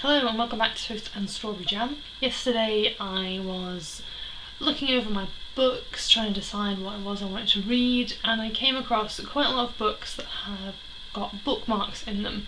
Hello and welcome back to Toast and Strawberry Jam. Yesterday I was looking over my books, trying to decide what it was I wanted to read, and I came across quite a lot of books that have got bookmarks in them,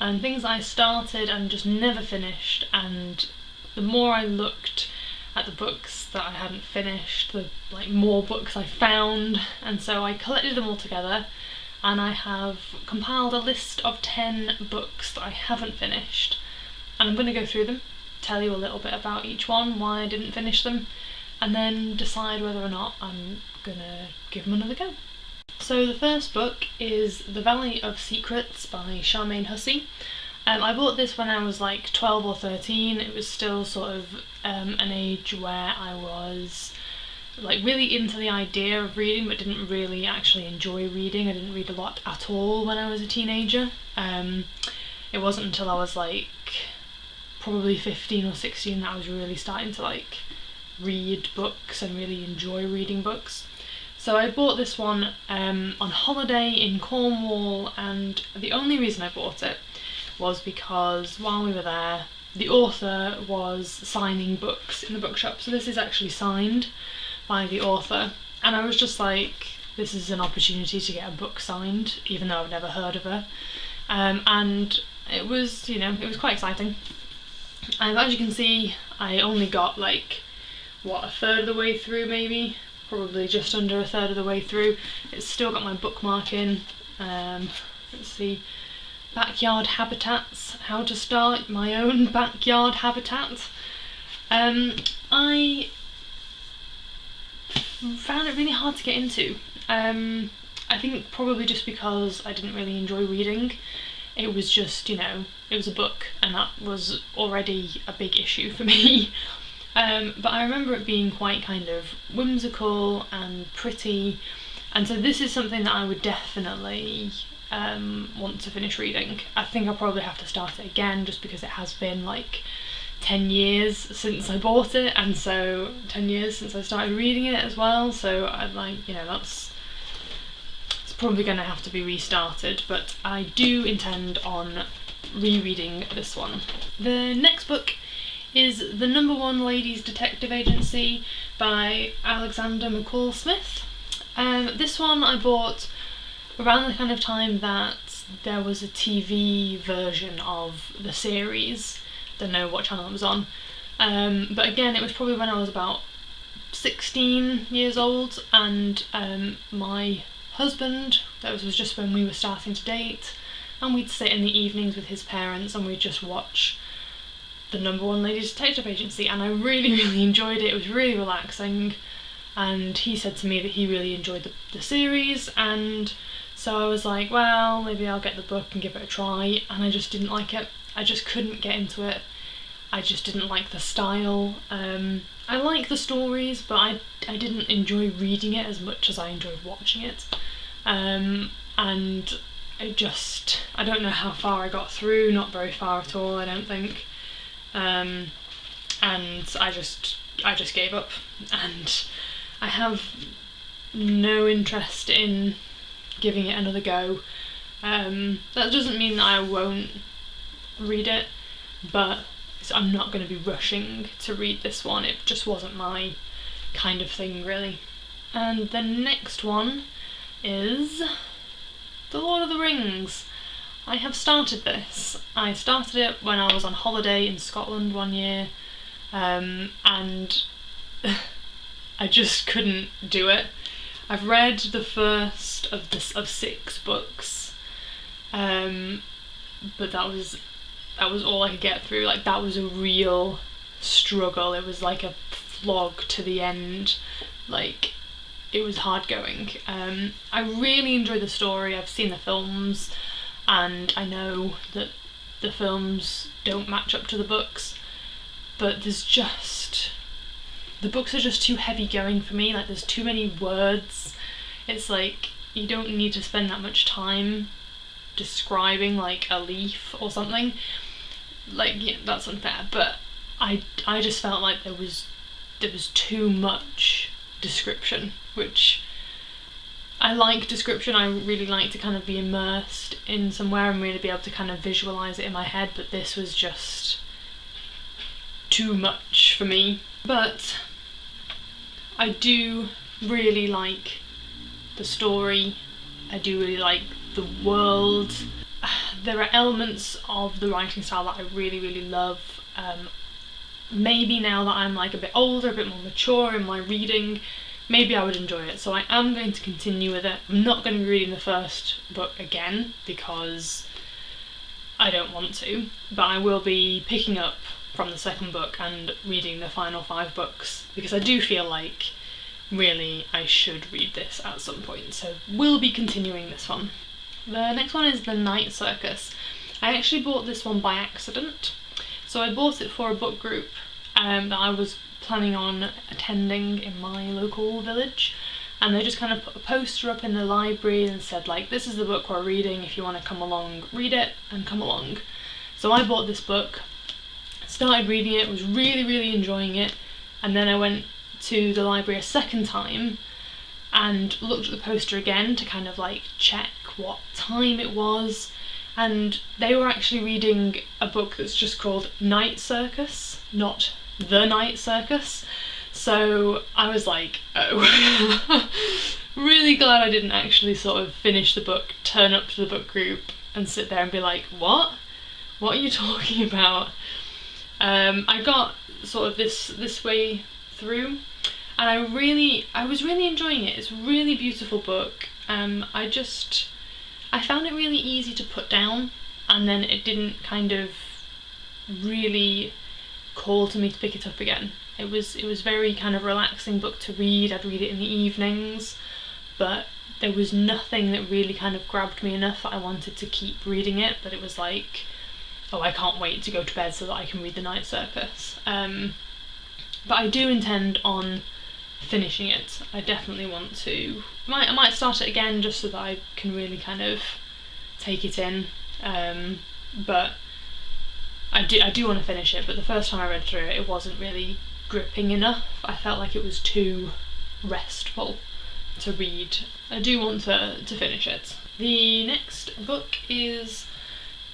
and things I started and just never finished, and the more I looked at the books that I hadn't finished, the more books I found, and so I collected them all together, and I have compiled a list of 10 books that I haven't finished. And I'm going to go through them, tell you a little bit about each one, why I didn't finish them, and then decide whether or not I'm going to give them another go. So the first book is The Valley of Secrets by Charmaine Hussey. I bought this when I was like 12 or 13. It was still sort of an age where I was like really into the idea of reading but didn't really actually enjoy reading. I didn't read a lot at all when I was a teenager. It wasn't until I was like probably 15 or 16 that I was really starting to read books and really enjoy reading books. So I bought this one on holiday in Cornwall, and the only reason I bought it was because while we were there the author was signing books in the bookshop. So this is actually signed by the author, and I was just like, this is an opportunity to get a book signed even though I've never heard of her, and it was, it was quite exciting. And as you can see, I only got a third of the way through, maybe, probably just under a third of the way through. It's still got my bookmark in. Let's see, backyard habitats, how to start my own backyard habitat. I found it really hard to get into. I think probably just because I didn't really enjoy reading. It was just, it was a book, and that was already a big issue for me. But I remember it being quite kind of whimsical and pretty, and so this is something that I would definitely want to finish reading. I think I'll probably have to start it again just because it has been 10 years since I bought it, and so 10 years since I started reading it as well, so I'd that's probably going to have to be restarted, but I do intend on rereading this one. The next book is The #1 Ladies Detective Agency by Alexander McCall Smith. This one I bought around the kind of time that there was a TV version of the series. Don't know what channel it was on, but again it was probably when I was about 16 years old, and my husband, that was just when we were starting to date, and we'd sit in the evenings with his parents and we'd just watch The #1 Ladies Detective Agency, and I really enjoyed it. It was really relaxing, and he said to me that he really enjoyed the series, and so I was like, well, maybe I'll get the book and give it a try, and I just didn't like it. I just couldn't get into it. I just didn't like the style. I like the stories, but I didn't enjoy reading it as much as I enjoyed watching it. And I don't know how far I got through, not very far at all, I don't think. And I just gave up, and I have no interest in giving it another go. That doesn't mean that I won't read it, but I'm not going to be rushing to read this one. It just wasn't my kind of thing, really. And the next one is The Lord of the Rings. I have started this. I started it when I was on holiday in Scotland one year, and I just couldn't do it. I've read the first of 6 books, but that was all I could get through. That was a real struggle. It was like a slog to the end. It was hard going. I really enjoyed the story. I've seen the films, and I know that the films don't match up to the books, but the books are just too heavy going for me. There's too many words. It's you don't need to spend that much time describing a leaf or something. That's unfair, but I just felt like there was too much description, which I like description. I really like to kind of be immersed in somewhere and really be able to kind of visualise it in my head, but this was just too much for me. But I do really like the story, I do really like the world. There are elements of the writing style that I really, really love. Maybe now that I'm like a bit older, a bit more mature in my reading, maybe I would enjoy it. So I am going to continue with it. I'm not going to be reading the first book again because I don't want to, but I will be picking up from the second book and reading the final 5 books because I do feel like really I should read this at some point. So we'll be continuing this one. The next one is the Night Circus. I actually bought this one by accident. So I bought it for a book group that I was planning on attending in my local village, and they just kind of put a poster up in the library and said like, this is the book we're reading, if you want to come along, read it and come along. So I bought this book, started reading it, was really, really enjoying it, and then I went to the library a second time and looked at the poster again to kind of like check what time it was, and they were actually reading a book that's just called Night Circus, not The Night Circus. So I was like, oh. Really glad I didn't actually sort of finish the book, turn up to the book group and sit there and be like, what are you talking about? I got sort of this way through, and I was really enjoying it. It's a really beautiful book. I found it really easy to put down, and then it didn't kind of really call to me to pick it up again. It was very kind of relaxing book to read. I'd read it in the evenings, but there was nothing that really kind of grabbed me enough that I wanted to keep reading it, that it was like, oh, I can't wait to go to bed so that I can read the Night Circus. But I do intend on finishing it. I definitely want to. I might start it again just so that I can really kind of take it in. But I do want to finish it. But the first time I read through it, it wasn't really gripping enough. I felt like it was too restful to read. I do want to finish it. The next book is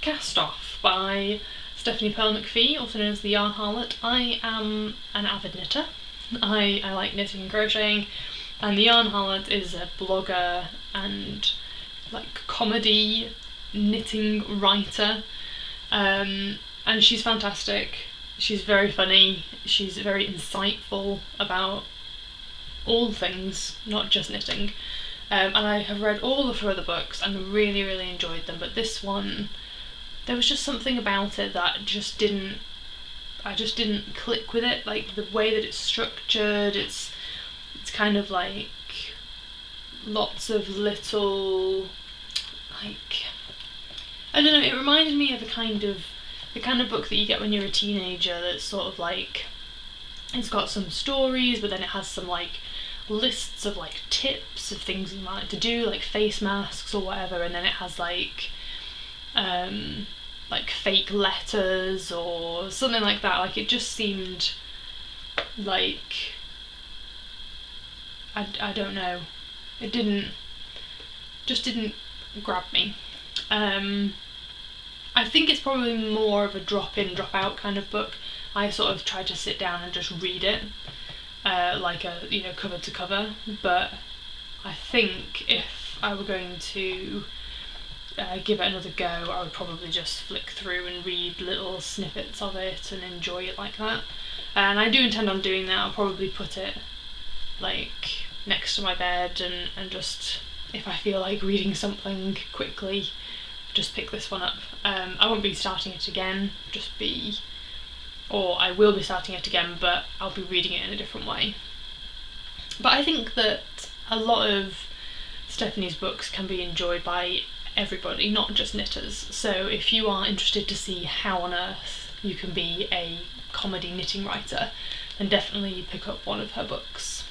Cast Off by Stephanie Pearl McPhee, also known as the Yarn Harlot. I am an avid knitter. I like knitting and crocheting, and the Yarn Harlot is a blogger and like comedy knitting writer, and she's fantastic. She's very funny, she's very insightful about all things, not just knitting, and I have read all of her other books and really, really enjoyed them, but this one, there was just something about it that I just didn't click with it. Like the way that it's structured, it's kind of like lots of little, like, I don't know, it reminded me of the kind of book that you get when you're a teenager that's sort of like, it's got some stories but then it has some like lists of like tips of things you might like to do, like face masks or whatever, and then it has like fake letters or something like that. Like it just seemed like, I don't know, it didn't grab me. I think it's probably more of a drop in, drop out kind of book. I sort of tried to sit down and just read it, like a, cover to cover, but I think if I were going to give it another go, I would probably just flick through and read little snippets of it and enjoy it like that. And I do intend on doing that. I'll probably put it like next to my bed and just, if I feel like reading something quickly, just pick this one up. I won't be starting it again, or I will be starting it again, but I'll be reading it in a different way. But I think that a lot of Stephanie's books can be enjoyed by everybody, not just knitters. So if you are interested to see how on earth you can be a comedy knitting writer, then definitely pick up one of her books.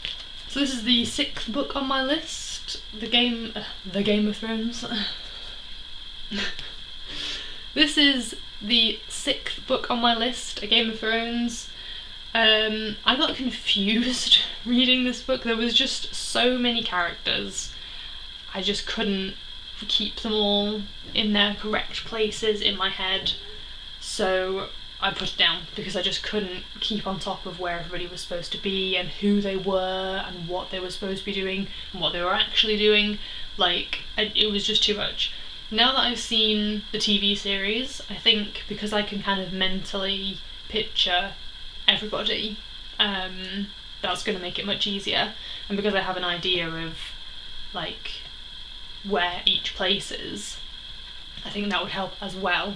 So this is the 6th book on my list, the Game of Thrones. This is the 6th book on my list, A Game of Thrones. I got confused reading this book. There was just so many characters. I just couldn't keep them all in their correct places in my head. So I put it down because I just couldn't keep on top of where everybody was supposed to be and who they were and what they were supposed to be doing and what they were actually doing. Like, it was just too much. Now that I've seen the TV series, I think because I can kind of mentally picture everybody, that's going to make it much easier. And because I have an idea of like where each place is, I think that would help as well.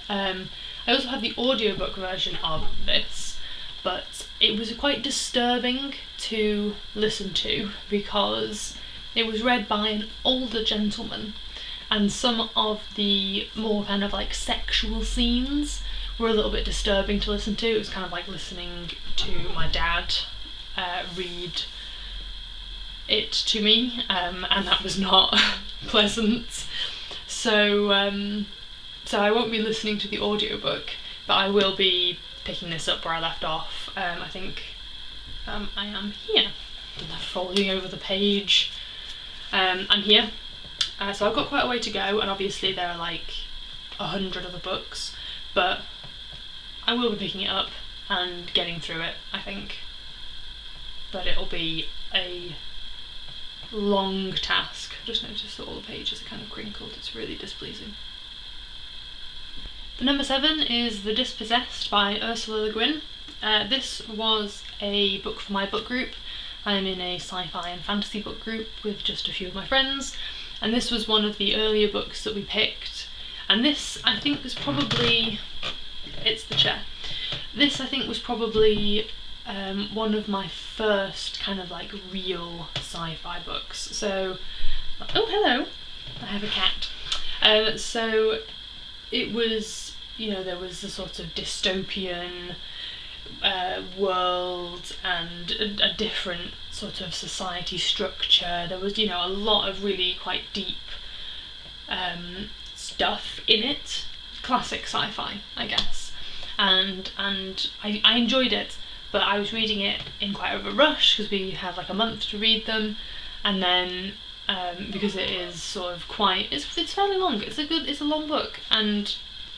I also have the audiobook version of this, but it was quite disturbing to listen to because it was read by an older gentleman, and some of the more kind of like sexual scenes were a little bit disturbing to listen to. It was kind of like listening to my dad read it to me, and that was not pleasant. So I won't be listening to the audiobook, but I will be picking this up where I left off. I think I am here. And I'm folding over the page. I'm here. So I've got quite a way to go, and obviously there are like 100 other books, but I will be picking it up and getting through it, I think. But it'll be a long task. I just noticed that all the pages are kind of crinkled. It's really displeasing. The number 7 is The Dispossessed by Ursula Le Guin. This was a book for my book group. I'm in a sci-fi and fantasy book group with just a few of my friends, and this was one of the earlier books that we picked. And this, I think, was probably... it's the chair. This, I think, was probably one of my first kind of like real sci-fi books. So, oh hello, I have a cat. So it was, you know, there was a sort of dystopian world and a different sort of society structure. There was, you know, a lot of really quite deep stuff in it. Classic sci-fi, I guess. And I enjoyed it, but I was reading it in quite a rush because we had like a month to read them, and then because it is sort of quite, it's fairly long. It's a long book, and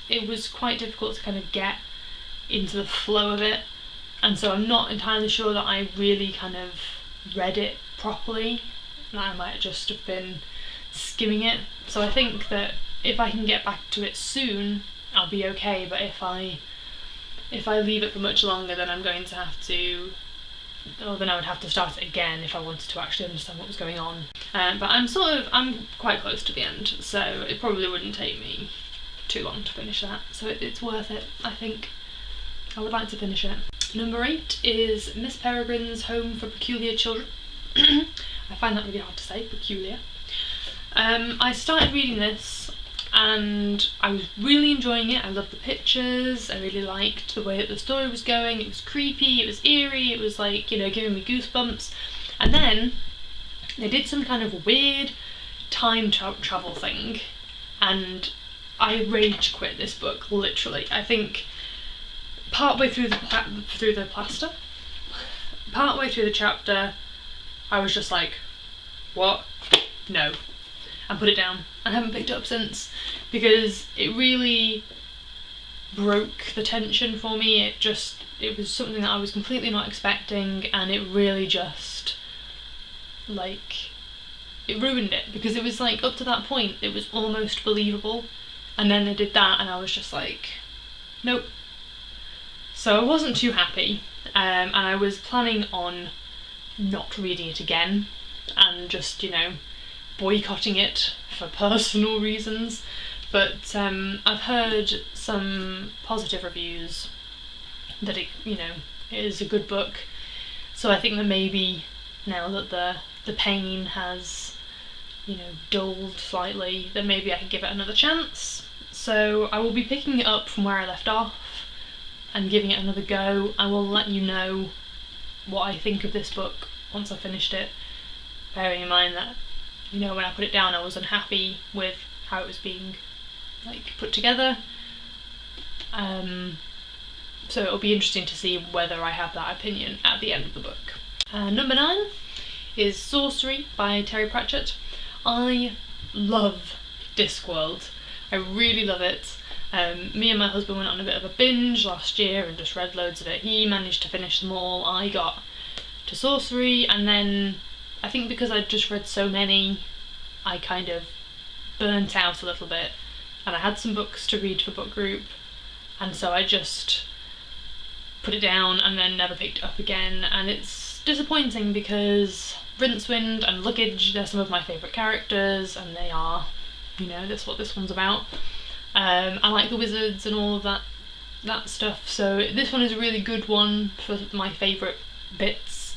it was quite difficult to kind of get into the flow of it, and so I'm not entirely sure that I really kind of read it properly. I might just have been skimming it. So I think that if I can get back to it soon, I'll be okay, but if I leave it for much longer, then I'm going to have to, or then I would have to start it again if I wanted to actually understand what was going on. But I'm quite close to the end, so it probably wouldn't take me too long to finish that, so it's worth it, I think. I would like to finish it. Number 8 is Miss Peregrine's Home for Peculiar Children. I find that really hard to say, peculiar. I started reading this and I was really enjoying it. I loved the pictures, I really liked the way that the story was going. It was creepy, it was eerie, it was like, you know, giving me goosebumps. And then they did some kind of weird time travel thing, and I rage quit this book, literally. I think partway through the chapter, I was just like, what? No. And put it down, and haven't picked it up since, because it really broke the tension for me. It was something that I was completely not expecting, and it really just, like, it ruined it, because it was like, up to that point, it was almost believable, and then they did that, and I was just like, nope. So I wasn't too happy, and I was planning on not reading it again, and just, you know, boycotting it for personal reasons. But I've heard some positive reviews that it, you know, it is a good book. So I think that maybe now that the pain has, you know, dulled slightly, then maybe I can give it another chance. So I will be picking it up from where I left off and giving it another go. I will let you know what I think of this book once I've finished it, bearing in mind that, you know, when I put it down I was unhappy with how it was being, like, put together. So it'll be interesting to see whether I have that opinion at the end of the book. Number 9 is Sorcery by Terry Pratchett. I love Discworld. I really love it. Me and my husband went on a bit of a binge last year and just read loads of it. He managed to finish them all. I got to Sorcery, and then I think because I'd just read so many, I kind of burnt out a little bit, and I had some books to read for book group, and so I just put it down and then never picked it up again. And it's disappointing because Rincewind and Luggage, they're some of my favourite characters, and they are, you know, that's what this one's about. I like the wizards and all of that stuff, so this one is a really good one for my favourite bits.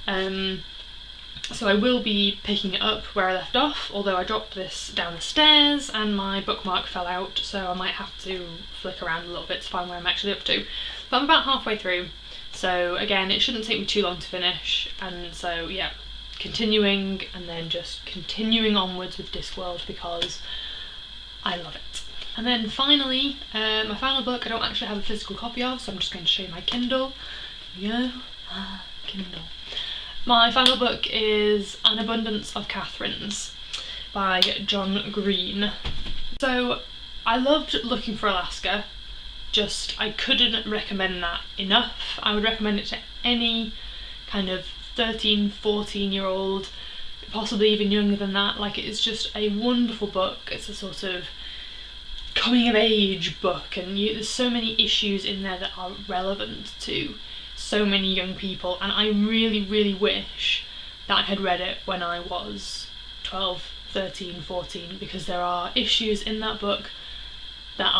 So I will be picking it up where I left off, although I dropped this down the stairs and my bookmark fell out, so I might have to flick around a little bit to find where I'm actually up to. But I'm about halfway through, so again, it shouldn't take me too long to finish, and so yeah, continuing and then just continuing onwards with Discworld because I love it. And then finally, my final book I don't actually have a physical copy of, so I'm just going to show you my Kindle. Here we go. Kindle. My final book is An Abundance of Katherines by John Green. So I loved Looking for Alaska, just I couldn't recommend that enough. I would recommend it to any kind of 13, 14-year-old, possibly even younger than that. Like, it is just a wonderful book. It's a sort of coming of age book, and there's so many issues in there that are relevant to so many young people, and I really, really wish that I had read it when I was 12, 13, 14, because there are issues in that book that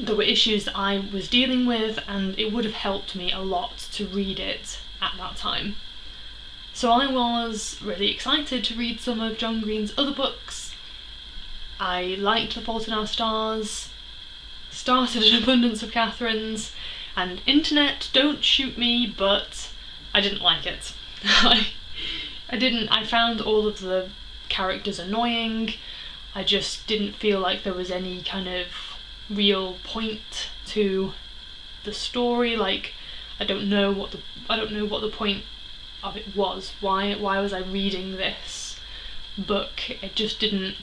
were issues that I was dealing with, and it would have helped me a lot to read it at that time. So I was really excited to read some of John Green's other books. I liked The Fault in Our Stars, started An Abundance of Katherines, and internet, don't shoot me, but I didn't like it. I found all of the characters annoying. I just didn't feel like there was any kind of real point to the story. Like, I don't know what the point of it was. Why was I reading this book? It just didn't,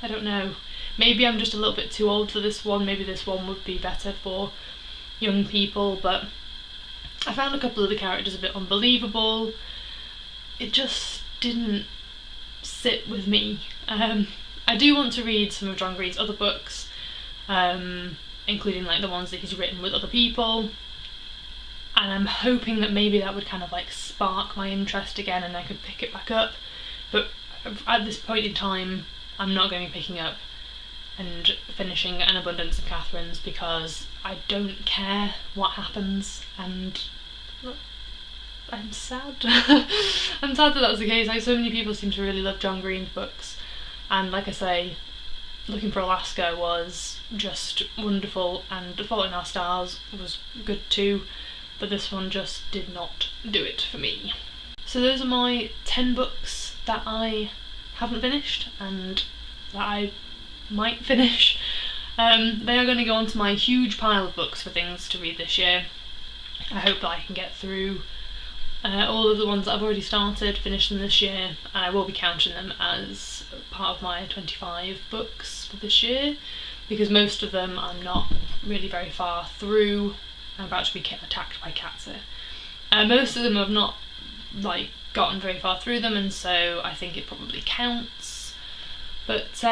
I don't know. Maybe I'm just a little bit too old for this one. Maybe this one would be better for young people, but I found a couple of the characters a bit unbelievable. It just didn't sit with me. I do want to read some of John Green's other books, including like the ones that he's written with other people, and I'm hoping that maybe that would kind of like spark my interest again and I could pick it back up. But at this point in time, I'm not going to be picking up and finishing An Abundance of Katherines because I don't care what happens, and I'm sad. I'm sad that that's the case. Like, so many people seem to really love John Green's books, and like I say, Looking for Alaska was just wonderful, and The Fault in Our Stars was good too, but this one just did not do it for me. So those are my 10 books that I haven't finished and that I might finish. They are going to go onto my huge pile of books for things to read this year. I hope that I can get through all of the ones that I've already started, finish them this year, and I will be counting them as part of my 25 books for this year, because most of them I'm not really very far through. I'm about to be attacked by cats here. Most of them I've not like gotten very far through them, and so I think it probably counts. But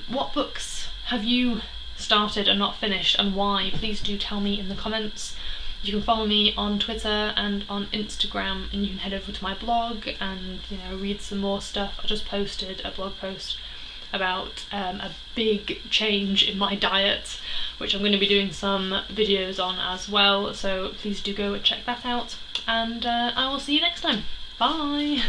what books have you started and not finished, and why? Please do tell me in the comments. You can follow me on Twitter and on Instagram, and you can head over to my blog and, you know, read some more stuff. I just posted a blog post about a big change in my diet, which I'm going to be doing some videos on as well, so please do go check that out, and I will see you next time. Bye!